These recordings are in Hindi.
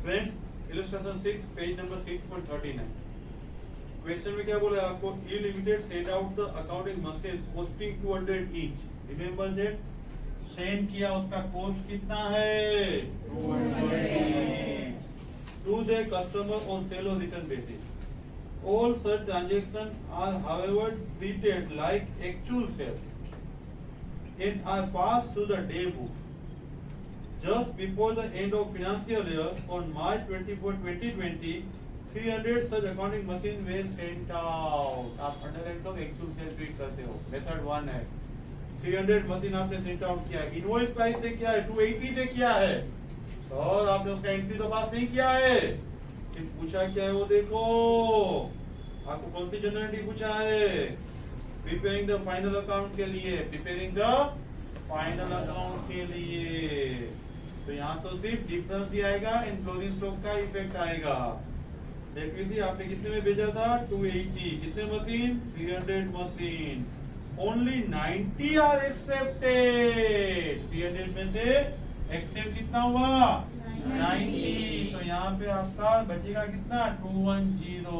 Friends, illustration 6 page number 6.39। Question में क्या बोला है आपको? E limited set out the accounting machine costing 200 each. Remember that, send किया उसका कॉस्ट कितना है? 200 to the customer on sale और return basis. All such transactions are however treated like actual sales and are passed through the day book. Just before the end of financial year on March 24, 2020, 300 such accounting machines were sent out. आप अंडरलाइन करो, एक्चुअल सेल ट्रीट करते हो। मेथड 1 है, 300 मशीन आपने सेंट आउट किया। इनवॉइस प्राइस से क्या है? 280 से किया है। सर आपने उसका एंट्री तो पास नहीं किया है। फिर पूछा क्या है वो देखो, आपको कौन सी जनरलिटी पूछा है? प्रिपेयरिंग द फाइनल अकाउंट के लिए, प्रिपेयरिंग द फाइनल अकाउंट के लिए। तो यहाँ तो सिर्फ डिफरेंस ही आएगा, इन क्लोजिंग स्टॉक का इफेक्ट आएगा। देखिए सी आपने कितने में भेजा था? 280। कितने machine? 300 machine. Only 90 are accepted. 300 में से एक्सेप्ट कितना हुआ? 90। तो यहाँ पे आपका बचेगा कितना? 210।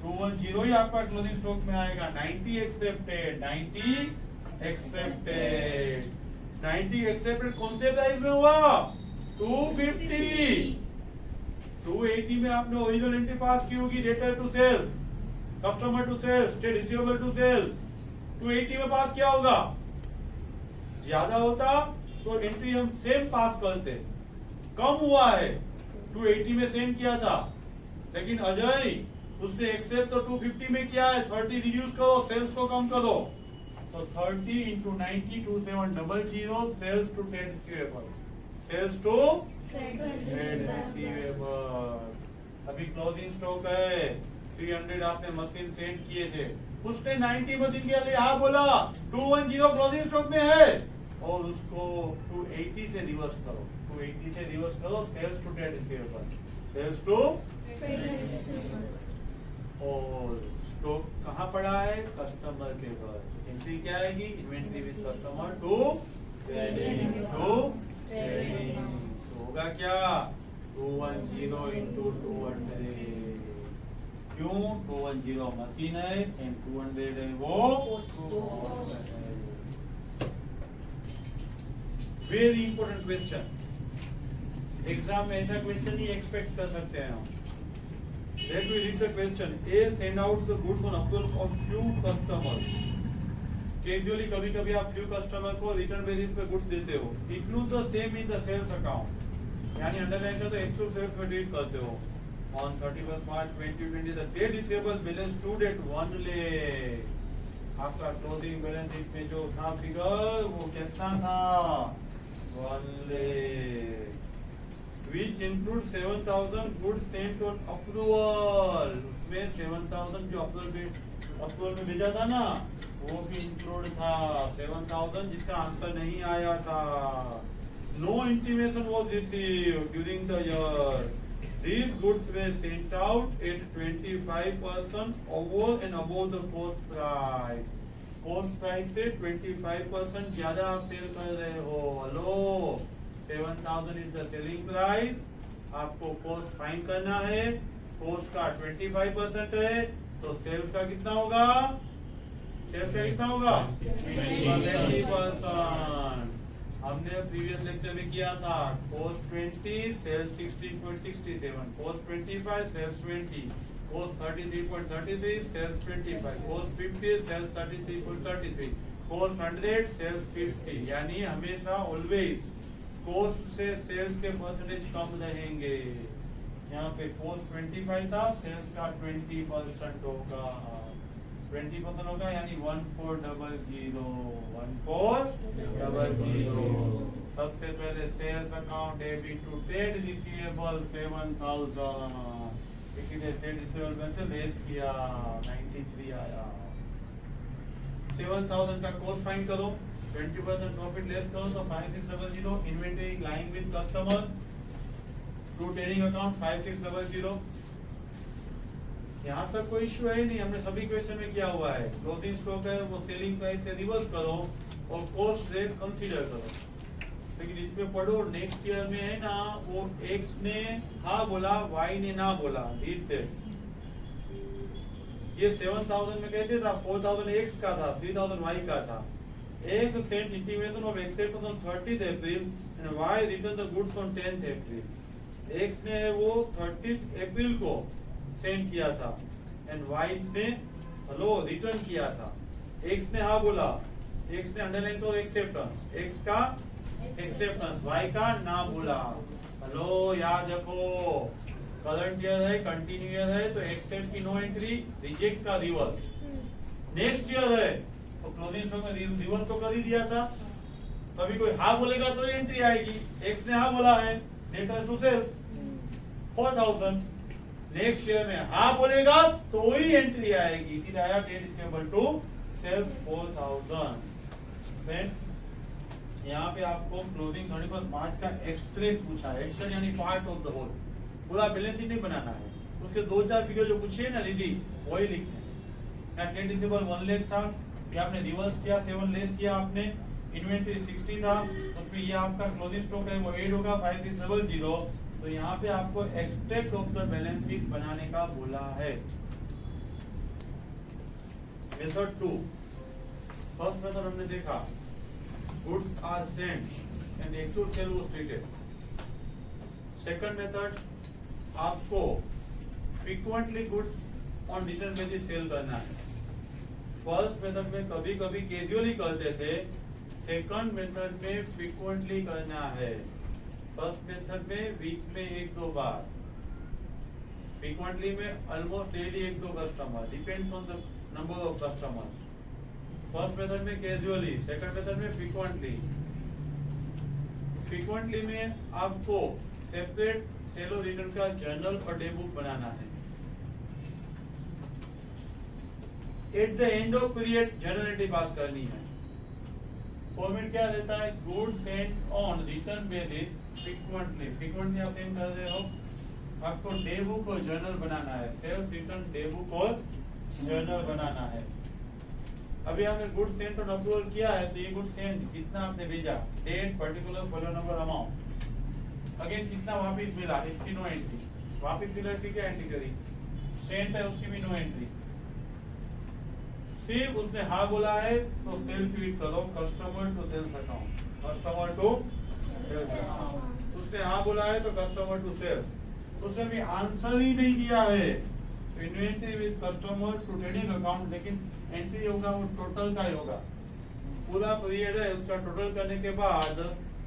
210 ही आपका क्लोजिंग स्टॉक में आएगा। 90 एक्सेप्टेड, 90 एक्सेप्टेड, 90 एक्सेप्टेड। कौन से प्राइस में हुआ? 250। 280 में आपने ओरिजिनल एंट्री पास की होगी, debtor to sales, customer to sales, trade receivable to sales. 280 में पास किया होगा। ज्यादा होता तो एंट्री हम सेम पास करते, कम हुआ है 280 में सेंड किया था, लेकिन अजय उसने एक्सेप्ट तो 250 में किया है। 30 रिड्यूस करो, सेल्स को कम करो, तो 30 into 90, 2700, sales to trade receivable, sales to trade receivable. अभी क्लोजिंग स्टॉक है 300, आपने मशीन सेंड किए थे, उसने 90 मशीन के लिए हाँ बोला 210 क्लोजिंग स्टॉक में है, और उसको 280 से रिवर्स करो, 280 से रिवर्स करो, sales to trade receivable, sales to trade receivable. और स्टॉक कहाँ पड़ा है? कस्टमर के पास। एंट्री क्या आएगी? Inventory with customer to trading, to trading. तो होगा क्या? 210 into 200। क्यों? 210 मशीन है एंड 200 है वो कॉस्ट है। वेरी इंपॉर्टेंट क्वेश्चन, एग्जाम में ऐसा क्वेश्चन ही एक्सपेक्ट कर सकते हैं हम। Let me read the question. A send out the goods on approval of few customers. Casually कभी-कभी आप few customer को रिटर्न बेसिस पे गुड्स देते हो। Include the same in the sales account. यानी अंडरलाइन का तो एक्चुअल सेल्स में ट्रीट करते हो। On 31st March 2020 the trade receivable balance stood at 1 lakh. आपका क्लोजिंग बैलेंस शीट में जो था फिगर वो कितना था? 1 lakh. Which include 7,000 goods sent on approval. उसमें 7,000 जो अप्रूवल में भेजा था ना, वो भी इंक्लूड था। 7,000 जिसका आंसर नहीं आया था। No intimation was received during the year. These goods were sent out at 25% over and above the cost price. Cost price से 25% ज्यादा आप सेल कर रहे हो। Hello, 7,000 is the selling price, आपको कॉस्ट फाइंड करना है, कॉस्ट का 25% है, तो सेल्स का कितना होगा? सेल्स का कितना होगा? 20%। हमने प्रीवियस लेक्चर में किया था, cost 20, sales 16.67, cost 25, sales 20, cost 33.33, sales 25, cost 50, sales 33.33, cost 100, sales 50। यानी हमेशा ऑलवेज कॉस्ट से सेल्स के परसेंटेज कम रहेंगे। यहाँ पे कॉस्ट 25 था, सेल्स का 20% होगा, 20% होगा, यानी 1400, 1400। सबसे पहले sales account debit to trade receivable 7,000, इसीलिए ट्रेड रिसीवेबल में से लेस किया, 93 आया। 7,000 का कॉस्ट फाइंड करो, 20% प्रॉफिट लेस करो तो 5600। Inventory lying with customer to trading account 5600। यहाँ तक कोई इश्यू है ही नहीं, हमने सभी क्वेश्चन में किया हुआ है। क्लोजिंग स्टॉक है वो सेलिंग प्राइस से रिवर्स करो और कॉस्ट से कंसीडर करो। लेकिन इसमें पढ़ो नेक्स्ट ईयर में है ना, वो एक्स ने हाँ बोला, वाई ने ना बोला, रीड दैट। ये 7000 में कैसे था, 4000 एक्स का था, 3000 वाई का था। X sent intimation of acceptance on 30th April and Y return the goods on 10th April. X ने वो 30th अप्रैल को सेंड किया था एंड वाई ने हेलो रिटर्न किया था। एक्स ने हाँ बोला, एक्स ने अंडरलाइन तो एक्सेप्टेंस, एक्स का एक्सेप्टेंस, वाई का ना बोला। हेलो याद रखो, करंट ईयर है, कंटिन्यू ईयर है तो एक्सेप्ट की नो एंट्री, रिजेक्ट का रिवर्स। नेक्स्ट ईयर है तो क्लोजिंग स्टॉक में रिवर्स तो कर ही दिया था, तो अभी कोई हाँ बोलेगा तो ही एंट्री आएगी। एक्स ने हाँ बोला है, net to sales 4000। Next year में हाँ बोलेगा तो ही एंट्री आएगी, इसीलिए आया date is equal to sales 4000। Friends यहाँ पे आपको क्लोजिंग 31 मार्च का एक्सट्रैक्ट पूछा है, एक्स्ट्रा यानी पार्ट ऑफ द होल, पूरा बैलेंस शीट नहीं बनाना है। उसके 2-4 फिगर जो पूछे ना दीदी वही लिखने हैं। यहाँ ट्रेड रिसीवेबल 1 लाख था, ये आपने रिवर्स किया, 7 लेस किया आपने, इन्वेंटरी 60 था, उसमें ये आपका क्लोजिंग स्टॉक है वो 8 होगा 5600। तो यहाँ पे आपको extract of the balance sheet बनाने का बोला है। मेथड 2, फर्स्ट मेथड हमने देखा, goods are sent and actual sale was treated. Second method, आपको frequently goods on return basis sale करना है। फर्स्ट मेथड में कभी कभी कैजुअली करते थे, सेकंड मेथड में फ्रीक्वेंटली करना है। फर्स्ट मेथड में वीक में 1-2 बार, फ्रीक्वेंटली में almost daily 1-2 customer, depends on the number of customers. First method में कैजुअली, सेकंड मेथड में फ्रीक्वेंटली। फ्रीक्वेंटली में आपको सेपरेट सेल और रिटर्न का जर्नल और डे बुक बनाना है। At the end of period journal entry पास करनी है। फॉर्मेट क्या रहता है, good Saint on return basis frequently, frequently आप सेंड कर रहे हो, आपको डे बुक और जर्नल बनाना है, सेल्स रिटर्न डे बुक और जर्नल बनाना है। अभी आपने गुड सेंट और अप्रूवल किया है तो ये गुड सेंट कितना आपने भेजा, date, particular, folio number, amount, again कितना वापस मिला, इसकी नो एंट्री, वापस मिला इसकी क्या एंट्री करी, सेंट है उसकी भी नो एंट्री। सिर्फ उसने हाँ बोला है तो सेल ट्वीट करो, customer to sales account, customer to sales account. उसने हाँ बोला है तो कस्टमर टू सेल्स, उसने भी आंसर ही नहीं दिया है तो inventory with customer to trading account, लेकिन एंट्री होगा वो टोटल का ही होगा, पूरा पीरियड है उसका टोटल करने के बाद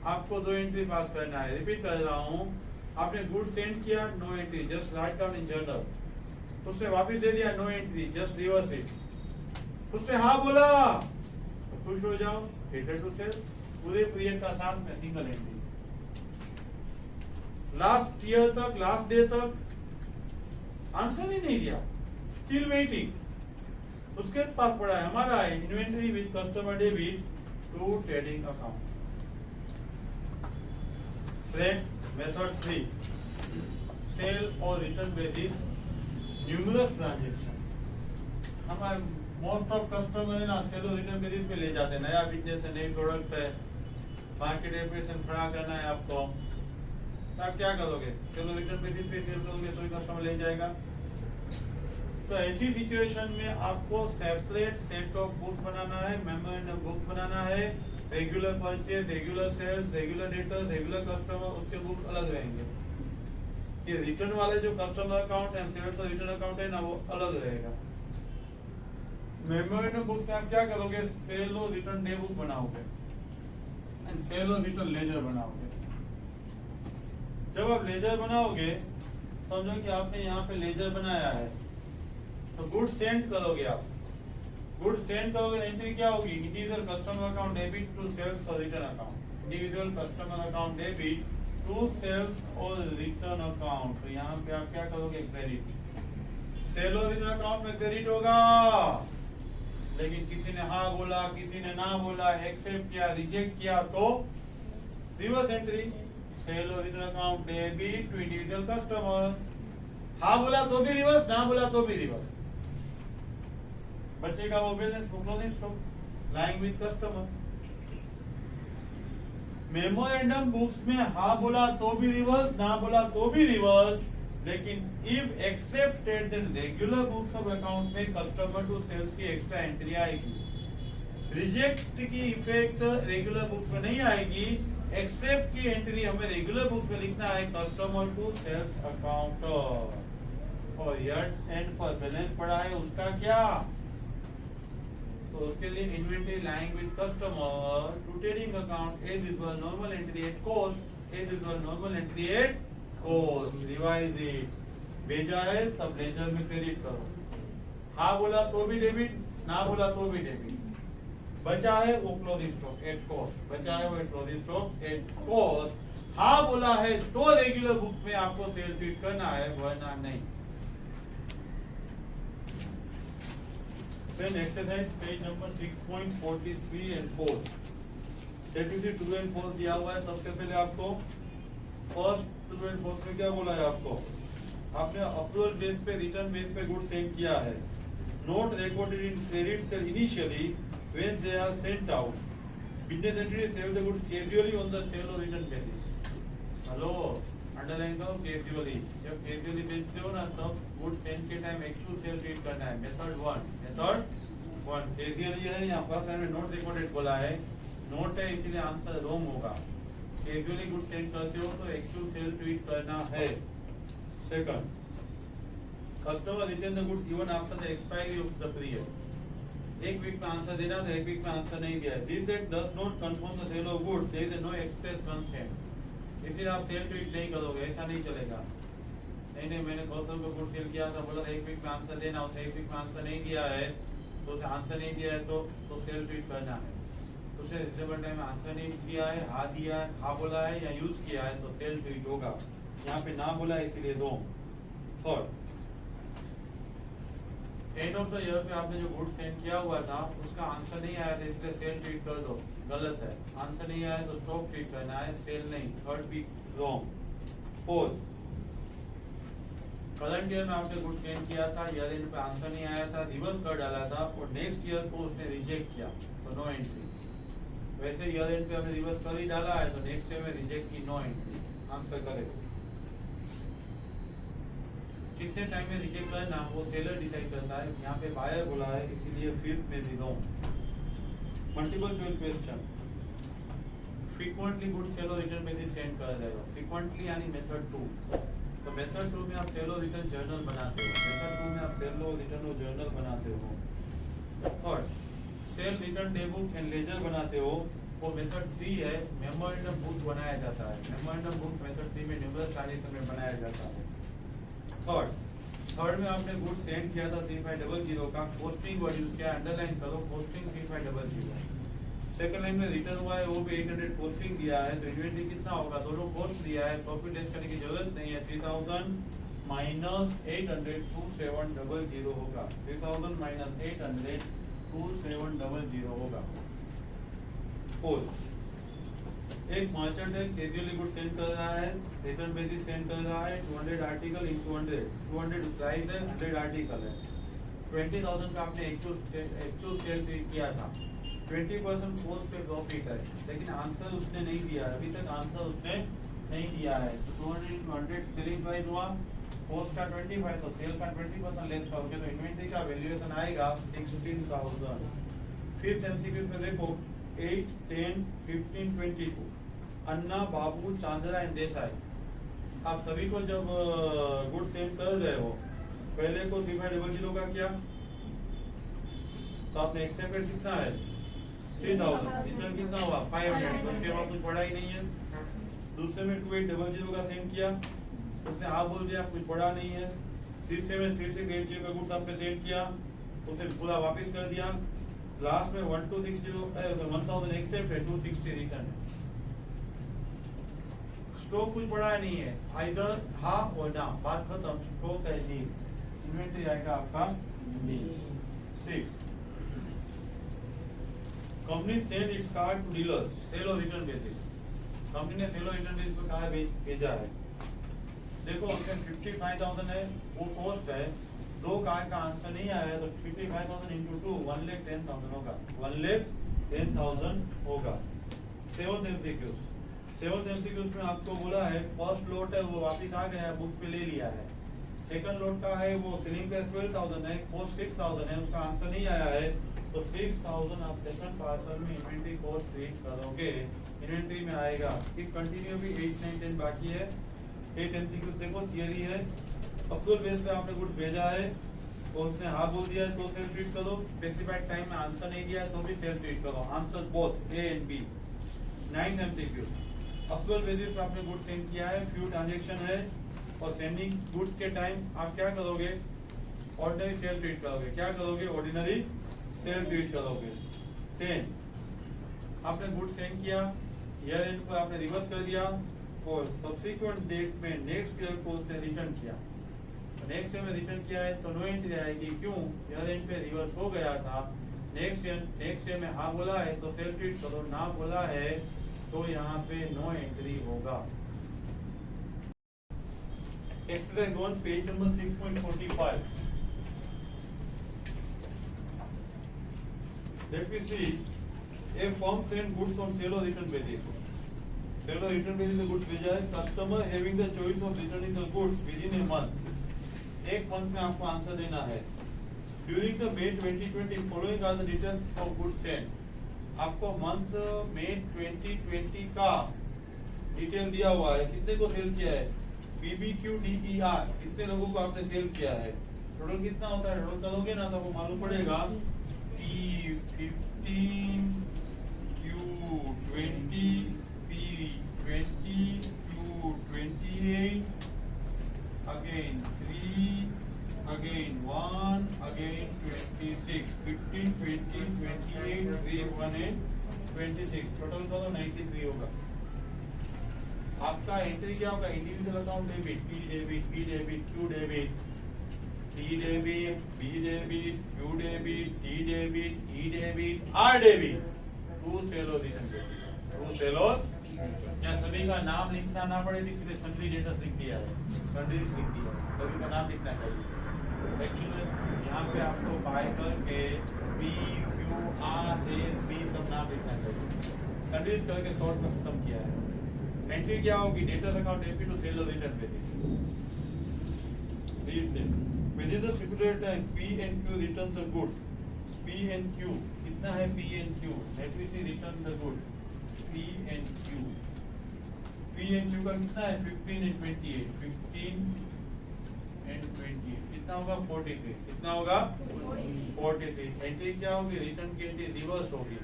आपको 2 एंट्री पास करना है। रिपीट कर रहा हूँ, आपने गुड सेंड किया, no entry, just write down in journal. उसने वापस दे दिया, no entry, just reverse it. उसने हाँ बोला तो खुश हो जाओ, रिटर्न टू सेल, पूरे पीरियड का साथ में सिंगल एंट्री। लास्ट ईयर तक, लास्ट डे तक आंसर ही नहीं दिया, स्टिल वेटिंग, उसके पास पड़ा है हमारा है inventory with customer debit to trading account. Method 3, sale और रिटर्न बेसिस न्यूमरस ट्रांजैक्शन। हमारे मोस्ट ऑफ कस्टमर है ना सेल और रिटर्न बेसिस पे ले जाते हैं, नया बिजनेस है, नई प्रोडक्ट है, मार्केट रिप्रेजेंटेशन खड़ा करना है आपको, तो आप क्या करोगे, सेल और रिटर्न बेसिस पे सेल करोगे तो ही कस्टमर ले जाएगा। तो ऐसी सिचुएशन में आपको सेपरेट सेट ऑफ बुक्स बनाना है, मेमोरेंडम बुक्स बनाना है, regular purchase, regular sales, regular debtors, regular customer, उसके बुक अलग रहेंगे। ये रिटर्न वाले जो कस्टमर अकाउंट एंड सेल्स और रिटर्न अकाउंट है ना वो अलग रहेगा। मेमोरेंडम बुक्स में आप क्या करोगे, सेल और रिटर्न डे बुक बनाओगे एंड सेल और रिटर्न लेजर बनाओगे। जब आप लेजर बनाओगे, समझो कि आपने यहाँ पे लेजर बनाया है तो गुड सेंड करोगे आप, गुड सेंड करोगे, एंट्री क्या होगी, individual customer account debit to sales और return account, individual customer account debit to sales और रिटर्न अकाउंट। तो यहाँ पे आप क्या करोगे, क्रेडिट, सेल और रिटर्न अकाउंट में क्रेडिट होगा, लेकिन किसी ने हाँ बोला, किसी ने ना बोला, एक्सेप्ट किया, रिजेक्ट किया तो रिवर्स एंट्री, सेल और return account debit to individual customer, हाँ बोला तो भी रिवर्स, ना बोला तो भी रिवर्स, बचेगा वो बैलेंस, वो closing stock lying with customer. Memorandum books में हाँ बोला तो भी रिवर्स, ना बोला तो भी रिवर्स, लेकिन if accepted then regular books of account में कस्टमर टू सेल्स की एक्स्ट्रा एंट्री आएगी। रिजेक्ट की इफेक्ट रेगुलर बुक्स में नहीं आएगी, एक्सेप्ट की एंट्री हमें रेगुलर बुक्स में लिखना है कस्टमर टू सेल्स अकाउंट। और ईयर एंड पर बैलेंस पड़ा है उसका क्या, तो उसके लिए inventory lying with customer to trading account as usual normal entry at cost, as usual normal entry at cost, revise it. भेजा है तब लेजर में क्रेडिट करो, हाँ बोला तो भी डेबिट, ना बोला तो भी डेबिट। बचा है वो क्लोजिंग स्टॉक एट कॉस्ट, बचा है वो क्लोजिंग स्टॉक एट कॉस्ट। हाँ बोला है तो रेगुलर बुक में आपको सेल ट्रीट करना है, वरना नहीं। Then exercise page number 6.43 and 4. That is 2 and 4 दिया हुआ है। सबसे पहले आपको फर्स्ट 2 and 4 में क्या बोला है आपको, आपने अप्रूवल बेस पे रिटर्न बेस पे गुड सेंड किया है। Note recorded in credit sale initially when they are sent out. Business entity sell the goods casually on the sale or return basis. Hello underline करो casually, जब casually बेचते हो ना तब गुड सेंड के टाइम एक्चुअल सेल ट्रीट करना है। मेथड 1 casually है, यहाँ फर्स्ट लाइन में नोट रिकॉर्डेड बोला है, नोट है इसीलिए आंसर रॉन्ग होगा। casually गुड सेंड करते हो तो एक्चुअल सेल ट्रीट करना है। Second, customer return the goods even after the expiry of the period. एक वीक में आंसर देना था, एक वीक में आंसर नहीं दिया। This set does not confirm the sale of goods, there is no express consent. इसीलिए आप सेल ट्रीट नहीं करोगे, ऐसा नहीं चलेगा। नहीं मैंने 200 का गुड सेल किया था, बोला एक वीक में आंसर देना, उसे एक वीक में आंसर नहीं दिया है तो उसे आंसर नहीं दिया है तो सेल ट्रीट करना है। तो उसे रिजनेबल टाइम में आंसर नहीं दिया है, हाँ दिया है, हाँ बोला है या यूज किया है तो सेल ट्रीट होगा। यहाँ पे ना बोला है इसीलिए wrong. Third, end of the year पे आपने जो गुड सेंड किया हुआ था उसका आंसर नहीं आया था इसलिए सेल ट्रीट कर दो, गलत है। आंसर नहीं आया तो स्टॉक ट्रीट करना है, सेल नहीं। थर्ड भी रॉन्ग। फोर्थ, करंट ईयर में आपने गुड सेंड किया था, ईयर एंड पे आंसर नहीं आया था, रिवर्स कर डाला था और नेक्स्ट ईयर को उसने रिजेक्ट किया तो नो एंट्री। वैसे ईयर एंड पे हमने रिवर्स कर ही डाला है तो नेक्स्ट ईयर में रिजेक्ट की, नो एंट्री। Answer correct. कितने टाइम में रिजेक्ट करना वो सेलर डिसाइड करता है, यहाँ पे बायर बोला है इसीलिए फिफ्थ में भी wrong. Multiple choice question, frequently good sale और रिटर्न बेसिस सेंड कर देगा। फ्रीक्वेंटली यानी मेथड 2, तो मेथड 2 में आप सेल और रिटर्न जर्नल बनाते हो, मेथड 2 में आप सेल और रिटर्न और जर्नल बनाते हो। Third, sale return day book and ledger बनाते हो, वो मेथड 3 है। मेमोरेंडम बुक बनाया जाता है, मेमोरेंडम बुक मेथड 3 में न्यूमरस ट्रांजैक्शन में बनाया जाता है। थर्ड में आपने गुड सेंड किया था 3500 का, पोस्टिंग वर्ड यूज किया, अंडरलाइन करो पोस्टिंग 3500। सेकंड लाइन में रिटर्न हुआ है वो भी 800 पोस्टिंग दिया है तो इन्वेंटरी कितना होगा, दोनों कॉस्ट दिया है, प्रॉफिट लेस करने की जरूरत नहीं है। 3000 माइनस 800 2700 होगा, 3000 माइनस 800 2700 होगा। फोर्थ, एक मर्चेंट है कैजुअली गुड सेंड कर रहा है, रिटर्न बेसिस सेंड कर रहा है, 200 आर्टिकल इन 200 प्राइस है, 100 आर्टिकल है। 20,000 का आपने एक्चुअल सेल किया था, 20% कॉस्ट पे प्रॉफिट है, लेकिन आंसर उसने नहीं दिया है, अभी तक आंसर उसने नहीं दिया है। तो 200 into 100 सेलिंग प्राइस हुआ, कॉस्ट का 25 तो सेल का 20% लेस करोगे तो इन्वेंटरी का वैल्यूएशन आएगा 16,000। फिफ्थ एमसीक्यू में देखो 8, 10, 15, 22 अन्ना, बाबू, चांद्रा एंड देसाई, आप सभी को जब गुड सेंड कर रहे हो, पहले को 3500 का क्या, तो आपने एक्सेप्टेड कितना है 3000, रिटर्न कितना हुआ 500, उसके बाद कुछ पड़ा ही नहीं है। दूसरे में 2800 का सेंड किया, उसने आप बोल दिया कुछ पड़ा नहीं है। तीसरे में 3680 का गुड्स आपने सेंड किया, उसे पूरा वापस कर दिया। लास्ट में 1000 एक्सेप्ट है, 260 रिटर्न है। स्टॉक कुछ पड़ा नहीं है, आइदर हाँ और ना, बात खत्म। स्टॉक है नील, इन्वेंटरी आएगा आपका nil. 6, company send its car to dealers, sale और रिटर्न बेसिस। कंपनी ने सेल और रिटर्न बेसिस पर कार भेजा है। देखो उसमें 55,000 है, वो कॉस्ट है, 2 कार का आंसर नहीं आया तो 55,000 into 2 1,10,000 होगा, 1,10,000 होगा। 7 MCQs, सेवंथ एमसीक्यू में आपको बोला है फर्स्ट लोट है वो वापिस आ गया है, बुक्स पे ले लिया है। सेकंड लोट का है वो सेलिंग प्राइस 12,000 है, कॉस्ट 6,000 है, उसका आंसर नहीं आया है, तो 6,000 आप सेकंड पार्सल में इन्वेंटरी कॉस्ट रीड करोगे, इन्वेंटरी में आएगा। फिर कंटिन्यू भी 8, 9, 10 बाकी है। 8 एमसीक्यूज देखो, थियरी है, अक्चुअल बेस पे आपने कुछ भेजा है तो उसने हाँ बोल दिया है तो सेल्फ रीड करो, स्पेसिफाइड टाइम में आंसर नहीं दिया है तो भी सेल्फ रीड करो, answer both A and B. 9th MCQ, actual basis पे आपने गुड्स सेंड किया है, फ्यू ट्रांजैक्शन है और सेंडिंग गुड्स के टाइम आप क्या करोगे, ऑर्डिनरी सेल्फ रीड करोगे। क्या करोगे, ऑर्डिनरी सेल्फ रीड करोगे। 10, आपने गुड्स सेंड किया, ईयर एंड पर आपने रिवर्स कर दिया और सब्सिक्वेंट डेट में नेक्स्ट ईयर को उसने रिटर्न किया, नेक्स्ट ईयर में रिटर्न किया है तो नो एंट्री आएगी, क्यों, ईयर एंड पे रिवर्स हो गया था। नेक्स्ट ईयर में हाँ बोला है तो सेल्फ रीड करो, ना बोला है तो यहाँ पे नो एंट्री होगा। Exercise 1 page number 6.45। Let me see. A firm send goods on sale or return basis. Sale or return basis में goods भेजा है। Customer having the choice of returning the goods within a month. एक मंथ में आपको आंसर देना है। During the May 2020 following are the details of goods sent. आपको मंथ May 2020 का डिटेल दिया हुआ है, कितने को सेल किया है, BBQDER, कितने लोगों को आपने सेल किया है, टोटल कितना होता है, टोटल करोगे ना तो आपको मालूम पड़ेगा। P15 Q20 P20 Q28 again 3 again 1 again 26 15 20 28 3 1 8 26 total करो 93 होगा। आपका एंट्री क्या होगा, individual account debit, P debit, P debit, Q debit, T debit, B debit, Q debit, D debit, E debit, R debit, to sale और रिटर्न डेबिट, टू सेल और या सभी का नाम लिखना ना पड़े इसलिए सन्ड्री डेटर्स लिख दिया है, सन्ड्रीज लिख दिया है, सभी का नाम लिखना चाहिए। एक्चुअली यहाँ पे आपको बाय करके P, Q, R, S, B सब नाम लिखना चाहिए, सन्ड्रीज करके शॉर्ट में खत्म किया है। एंट्री क्या होगी, debtors account debit to sale और return basis. Within the stipulated time, P and Q return the goods. P and Q कितना है, P and Q? Let me see return the goods. P and Q. P and Q का कितना है, 15 and 28. 15 and 28 कितना होगा, 43. कितना होगा, 43. एंट्री क्या होगी, रिटर्न की एंट्री रिवर्स होगी।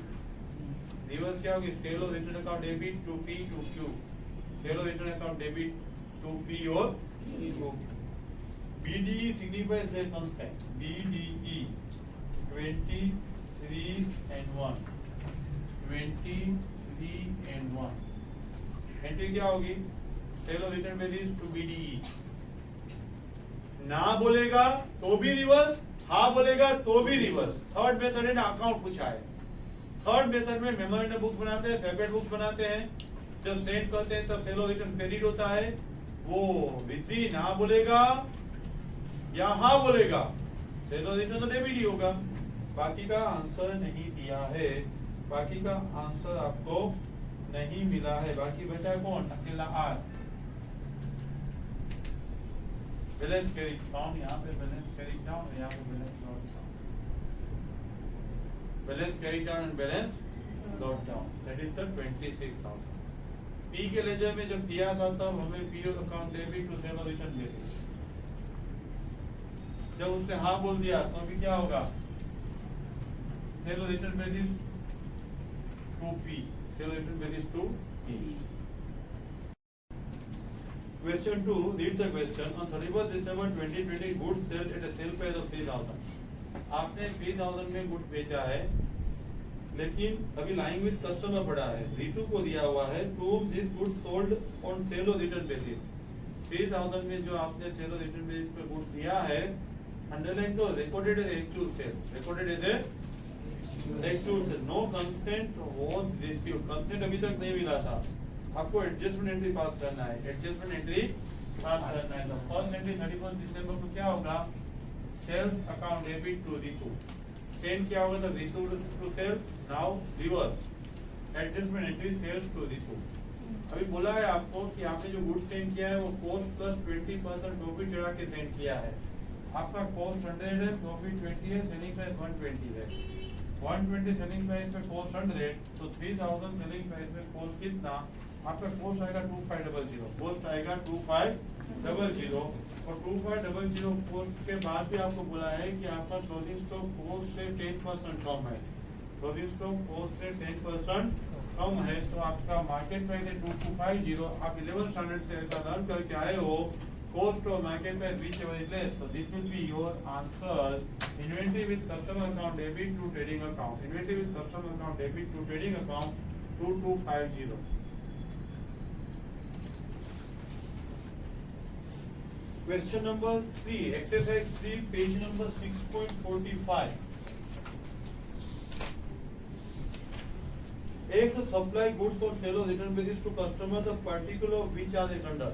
रिवर्स क्या होगी, सेल और return account debit to P to Q, sale और return account debit to P और Q। BDE signifies their consent. BDE 23 and 1, 23 and 1. Entry क्या होगी, सेल और रिटर्न बेसिस टू BDE। ना बोलेगा तो भी रिवर्स, हाँ बोलेगा तो भी रिवर्स। थर्ड मेथड है ना, अकाउंट पूछा है। थर्ड मेथड में मेमोरेंडम बुक्स बनाते हैं, सेपरेट बुक्स बनाते हैं, जब सेंड करते हैं तब सेल और रिटर्न क्रेडिट होता है। वो विधि ना बोलेगा या हाँ बोलेगा, सेल और रिटर्न तो डेबिट ही होगा। बाकी का आंसर नहीं दिया है, बाकी का आंसर आपको नहीं मिला है। बाकी बचा कौन, अकेला आर। बैलेंस कैरी डाउन, यहाँ पे बैलेंस कैरी डाउन, यहाँ पे balance not down, balance carry down and balance not down, that is the 26,000। P के लेजर में जब दिया था तब हमें P account debit to sale और रिटर्न डेबिट, जब उसने हाँ बोल दिया तो अभी क्या होगा, सेल और return basis to P, sale और return basis to P। Question 2, read the question. On 31 December 2020, goods sold at a sale price of 3,000. आपने 3,000 में गुड्स बेचा है, लेकिन अभी लाइन विद कस्टमर पड़ा है, रीटू को दिया हुआ है to this goods sold on sale और रिटर्न बेसिस। 3,000 में जो आपने सेल और रिटर्न बेसिस पे गुड्स दिया है, अंडरलाइन तो recorded as actual sale, recorded as actual sale, no consent was received, consent अभी तक नहीं मिला था, आपको एडजस्टमेंट एंट्री पास करना है, एडजस्टमेंट एंट्री पास करना है। तो फर्स्ट एंट्री 31 दिसंबर को क्या होगा, sales account debit to Ritu, send क्या होगा, तो Ritu to sales, now reverse, adjustment entry sales to Ritu, अभी बोला है आपको कि आपने जो गुड सेंड किया है वो कॉस्ट प्लस 20% प्रॉफिट चढ़ा के सेंड किया है। आपका कॉस्ट 100 है, प्रॉफिट 20 है, सेलिंग प्राइस 120 है। 120 सेलिंग प्राइस पे कॉस्ट 100, तो 3000 सेलिंग प्राइस पे कॉस्ट कितना? आपका कॉस्ट आएगा 2500, कॉस्ट आएगा 2500 और 2500 कॉस्ट के बाद भी आपको बोला है कि आपका क्लोजिंग स्टॉक कॉस्ट से 10% कम है। क्लोजिंग स्टॉक कॉस्ट से 10% कम है, तो आपका मार्केट प्राइस है 2250। आप 11th स्टैंडर्ड से ऐसा लर्न करके आए हो, cost of market price whichever is less, so this will be your answer. Inventory with customer account debit to trading account, inventory with customer account debit to trading account 2250. Question number 3, exercise 3, page number 6.45. X supply goods on sale or return basis to customer, the particular which are this under.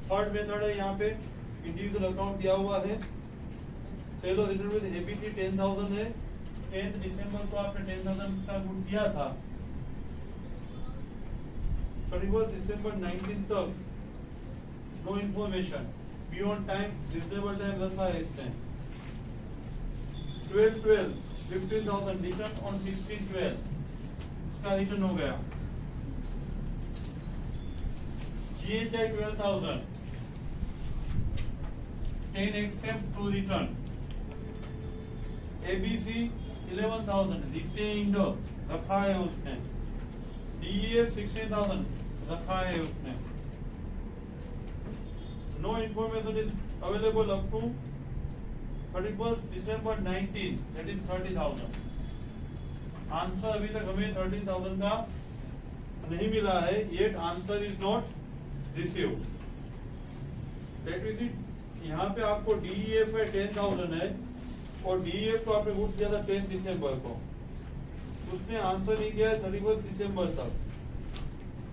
Third method है, यहाँ पे इंडिविजुअल अकाउंट दिया हुआ है, सेल और रिटर्न विद एबीसी 10,000 है। 10 दिसंबर को आपने 10,000 का गुड दिया था, 31 दिसंबर 19 तक no information, beyond time reasonable time रखा है इसने। 12/12 15,000 रिटर्न ऑन 16/12, इसका रिटर्न हो गया। GHI 12,000, 10 accept to return, ABC 11,000 retained रखा है उसने, DEF 16,000 रखा है उसने। No information is available up to 31 December 19, that is 30,000। Answer अभी तक हमें 13,000 का नहीं मिला है, yet answer is not received. Let me see, यहाँ पे आपको DEF है 10,000 है और DEF को आपने गुड किया था 10 दिसंबर को, उसने आंसर नहीं किया है 31 दिसंबर तक।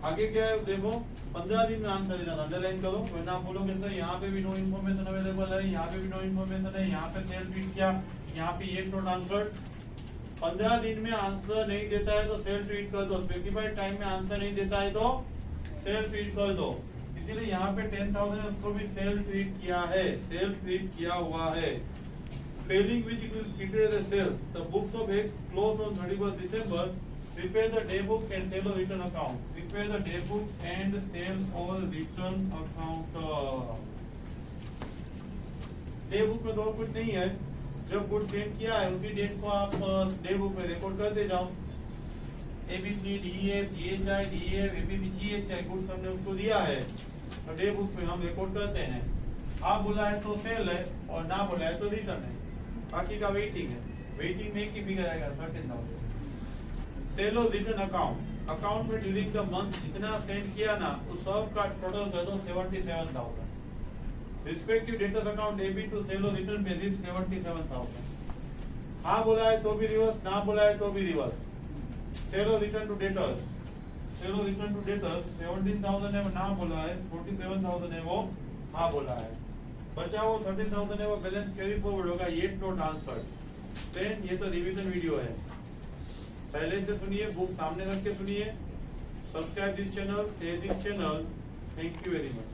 आगे क्या है देखो, 15 दिन में आंसर देना था, अंडरलाइन करो, वरना आप बोलोगे सर यहाँ पे भी नो इन्फॉर्मेशन अवेलेबल है, यहाँ पे भी नो इन्फॉर्मेशन है, यहाँ पे सेल ट्वीट किया, यहाँ पे ये नॉट आंसर। 15 दिन में आंसर नहीं देता है तो सेल ट्वीट कर दो, स्पेसिफाइड टाइम में आंसर नहीं देता है तो सेल ट्वीट कर दो। इसीलिए यहाँ पे 10,000 है, उसको भी सेल ट्वीट किया है, सेल ट्वीट किया हुआ है। Failing which it will treated as a sales, the books of X closed on 31st December. Prepare the day book and sale or return account. Prepare the day book and sale or return account. Day book में तो और कुछ नहीं है, जब गुड सेंड किया है उसी डेट को आप डे बुक में रिकॉर्ड करते जाओ। ABC, DEF, GHI, DEF, ABC, GHI goods हमने उसको दिया है, तो डे बुक में हम रिकॉर्ड करते हैं। आप बोला है तो सेल है और ना बोला है तो रिटर्न है, बाकी का वेटिंग है। वेटिंग में एक ही फिगर आएगा 13,000। सेल और रिटर्न अकाउंट, अकाउंट में ड्यूरिंग द मंथ जितना सेंड किया ना उस सब का टोटल कर दो 77,000। Respective debtors account debit to sale और रिटर्न बेसिस 77,000। हाँ बोला है तो भी रिवर्स, ना बोला है तो भी रिवर्स। सेल और रिटर्न टू डेटर्स, सेल और रिटर्न टू डेटर्स 17,000 है वो ना बोला है, 47,000 है वो हाँ बोला है। बचा वो 13,000 है वो बैलेंस कैरी फॉरवर्ड होगा, ये नॉट आंसर्ड। देन ये तो रिवीजन वीडियो है, पहले से सुनिए, बुक सामने रख के सुनिए। Subscribe this channel, share this channel. Thank you very much.